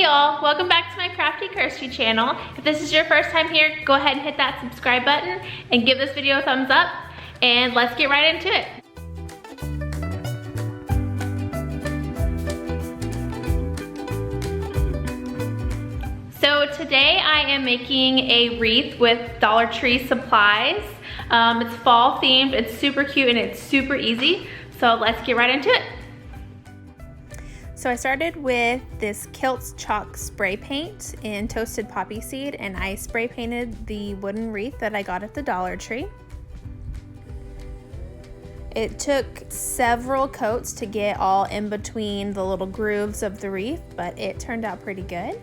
y'all, welcome back to my Crafty Kirsty channel. If this is your first time here, go ahead and hit that subscribe button and give this video a thumbs up, and let's get right into it. So today I am making a wreath with Dollar Tree supplies. It's fall themed, it's super cute, and it's super easy. So let's get right into it. So I started with this Kilts chalk spray paint in toasted poppy seed, and I spray painted the wooden wreath that I got at the Dollar Tree. It took several coats to get all in between the little grooves of the wreath, but it turned out pretty good.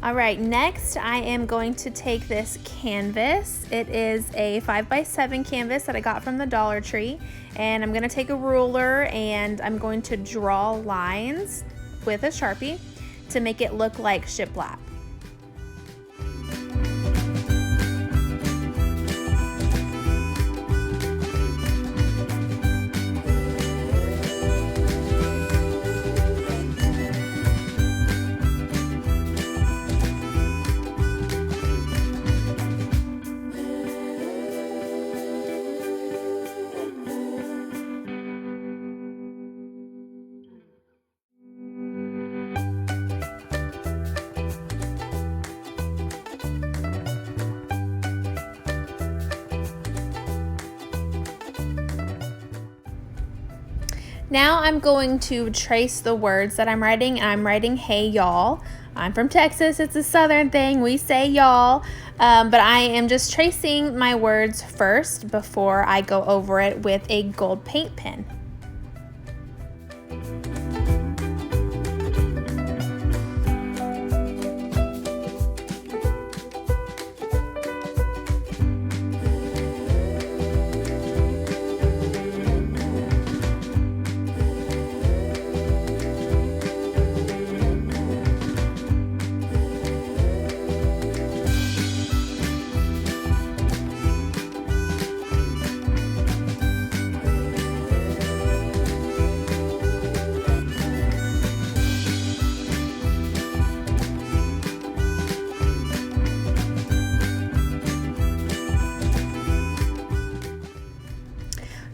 All right, next I am going to take this canvas. It is a 5x7 canvas that I got from the Dollar Tree, and I'm gonna take a ruler and I'm going to draw lines with a Sharpie to make it look like shiplap. Now I'm going to trace the words that I'm writing, and I'm writing "Hey y'all." I'm from Texas, it's a southern thing, we say y'all, but I am just tracing my words first before I go over it with a gold paint pen.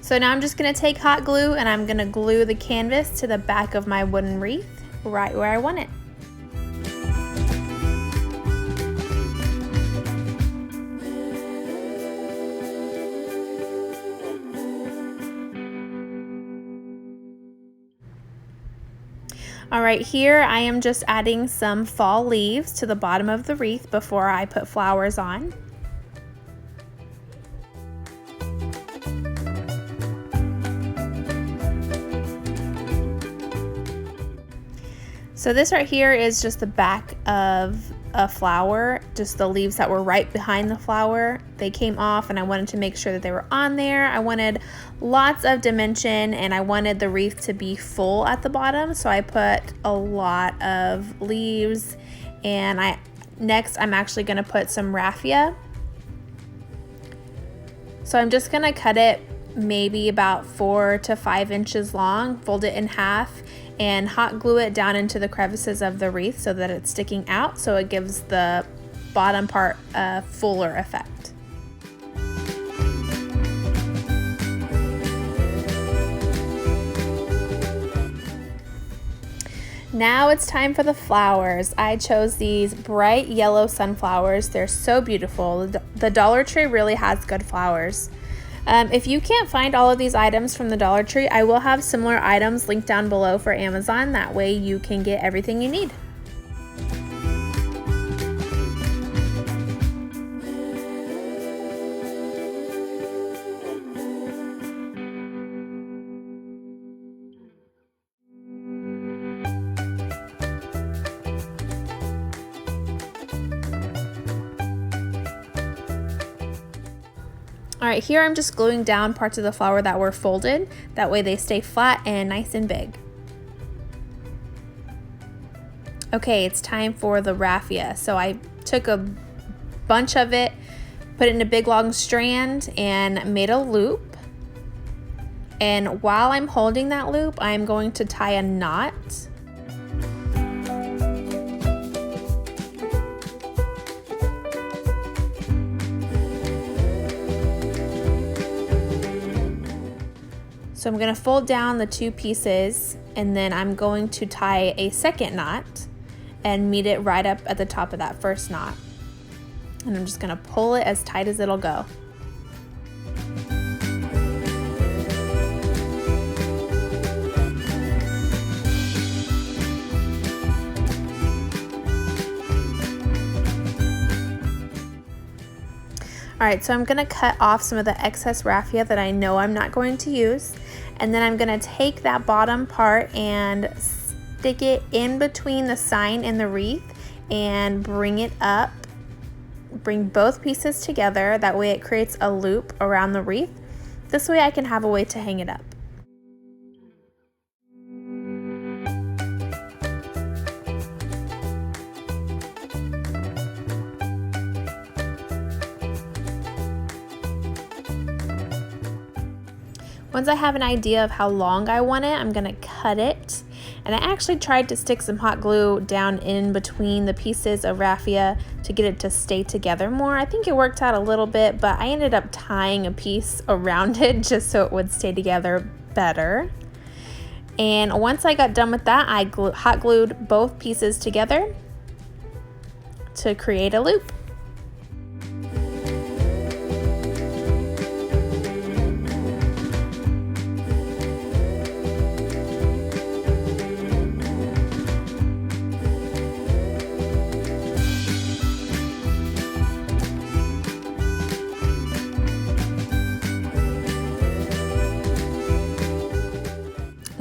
So now I'm just gonna take hot glue and I'm gonna glue the canvas to the back of my wooden wreath right where I want it. All right, here I am just adding some fall leaves to the bottom of the wreath before I put flowers on. So this right here is just the back of a flower, just the leaves that were right behind the flower. They came off and I wanted to make sure that they were on there. I wanted lots of dimension and I wanted the wreath to be full at the bottom, so I put a lot of leaves, and next I'm actually gonna put some raffia. So I'm just gonna cut it maybe about 4 to 5 inches long, fold it in half, and hot glue it down into the crevices of the wreath so that it's sticking out, so it gives the bottom part a fuller effect. Now it's time for the flowers. I chose these bright yellow sunflowers. They're so beautiful. The Dollar Tree really has good flowers. If you can't find all of these items from the Dollar Tree, I will have similar items linked down below for Amazon. That way you can get everything you need. All right, here I'm just gluing down parts of the flower that were folded. That way they stay flat and nice and big. Okay, it's time for the raffia. So I took a bunch of it, put it in a big long strand, and made a loop. And while I'm holding that loop, I'm going to tie a knot. So I'm going to fold down the 2 pieces, and then I'm going to tie a second knot and meet it right up at the top of that first knot. And I'm just going to pull it as tight as it'll go. Alright, so I'm going to cut off some of the excess raffia that I know I'm not going to use, and then I'm going to take that bottom part and stick it in between the sign and the wreath and bring it up. Bring both pieces together, that way it creates a loop around the wreath. This way I can have a way to hang it up. Once I have an idea of how long I want it, I'm gonna cut it. And I actually tried to stick some hot glue down in between the pieces of raffia to get it to stay together more. I think it worked out a little bit, but I ended up tying a piece around it just so it would stay together better. And once I got done with that, I hot glued both pieces together to create a loop.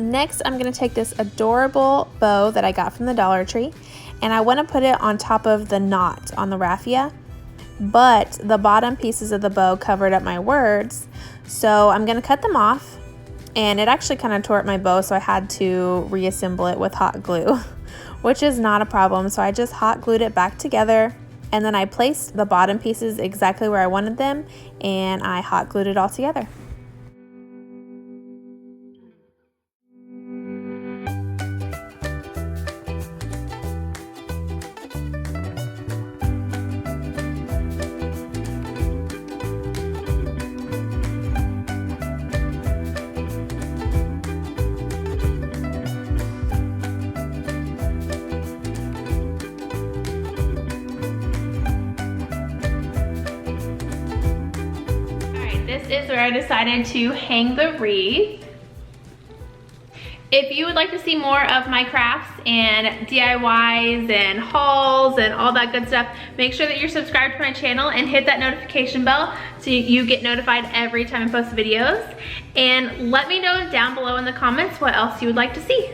Next, I'm going to take this adorable bow that I got from the Dollar Tree, and I want to put it on top of the knot on the raffia, but the bottom pieces of the bow covered up my words, so I'm going to cut them off, and it actually kind of tore up my bow, so I had to reassemble it with hot glue, which is not a problem. So I just hot glued it back together, and then I placed the bottom pieces exactly where I wanted them, and I hot glued it all together. This is where I decided to hang the wreath. If you would like to see more of my crafts and DIYs and hauls and all that good stuff, make sure that you're subscribed to my channel and hit that notification bell so you get notified every time I post videos. And let me know down below in the comments what else you would like to see.